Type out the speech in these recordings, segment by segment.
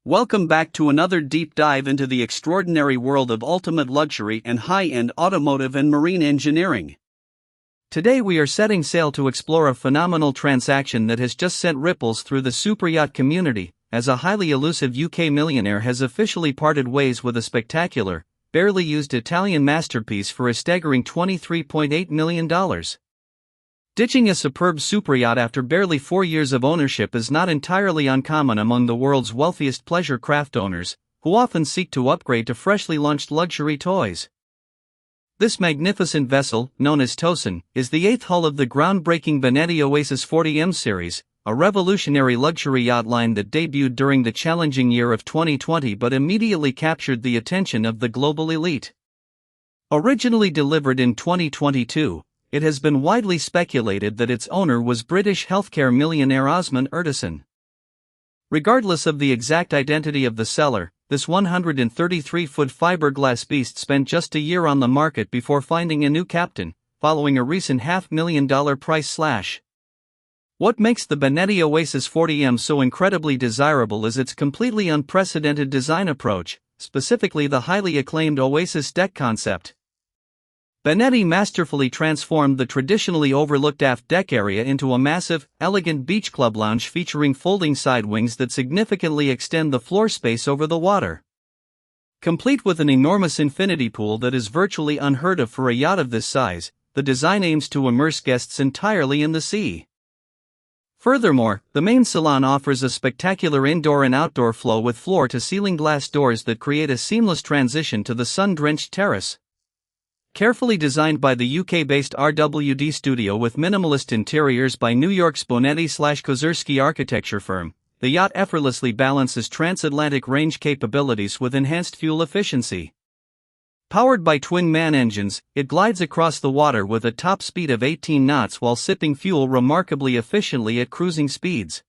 Welcome back to another deep dive into the extraordinary world of ultimate luxury and high-end automotive and marine engineering. Today we are setting sail to explore a phenomenal transaction that has just sent ripples through the superyacht community, as a highly elusive UK millionaire has officially parted ways with a spectacular, barely used Italian masterpiece for a staggering $23.8 million. Ditching a superb superyacht after barely 4 years of ownership is not entirely uncommon among the world's wealthiest pleasure craft owners, who often seek to upgrade to freshly launched luxury toys. This magnificent vessel, known as Tosun, is the eighth hull of the groundbreaking Benetti Oasis 40M series, a revolutionary luxury yacht line that debuted during the challenging year of 2020 but immediately captured the attention of the global elite. Originally delivered in 2022, it has been widely speculated that its owner was British healthcare millionaire Osman Ertosun. Regardless of the exact identity of the seller, this 133-foot fiberglass beast spent just a year on the market before finding a new captain, following a recent $500,000 price slash. What makes the Benetti Oasis 40M so incredibly desirable is its completely unprecedented design approach, specifically the highly acclaimed Oasis deck concept. Benetti masterfully transformed the traditionally overlooked aft deck area into a massive, elegant beach club lounge featuring folding side wings that significantly extend the floor space over the water. Complete with an enormous infinity pool that is virtually unheard of for a yacht of this size, the design aims to immerse guests entirely in the sea. Furthermore, the main salon offers a spectacular indoor and outdoor flow with floor-to-ceiling glass doors that create a seamless transition to the sun-drenched terrace. Carefully designed by the UK-based RWD studio with minimalist interiors by New York's Bonetti/Kozersky architecture firm, the yacht effortlessly balances transatlantic range capabilities with enhanced fuel efficiency. Powered by twin-man engines, it glides across the water with a top speed of 18 knots while sipping fuel remarkably efficiently at cruising speeds.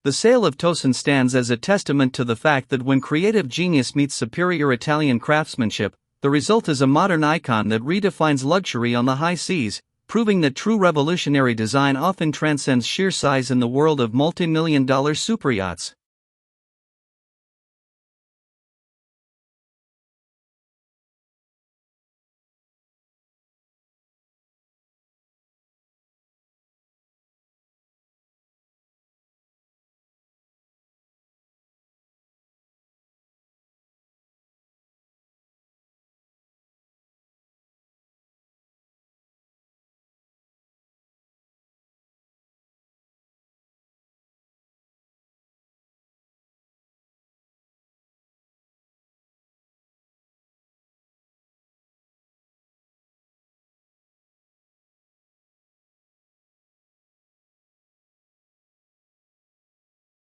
The sale of Tosun stands as a testament to the fact that when creative genius meets superior Italian craftsmanship, the result is a modern icon that redefines luxury on the high seas, proving that true revolutionary design often transcends sheer size in the world of multi-million-dollar superyachts.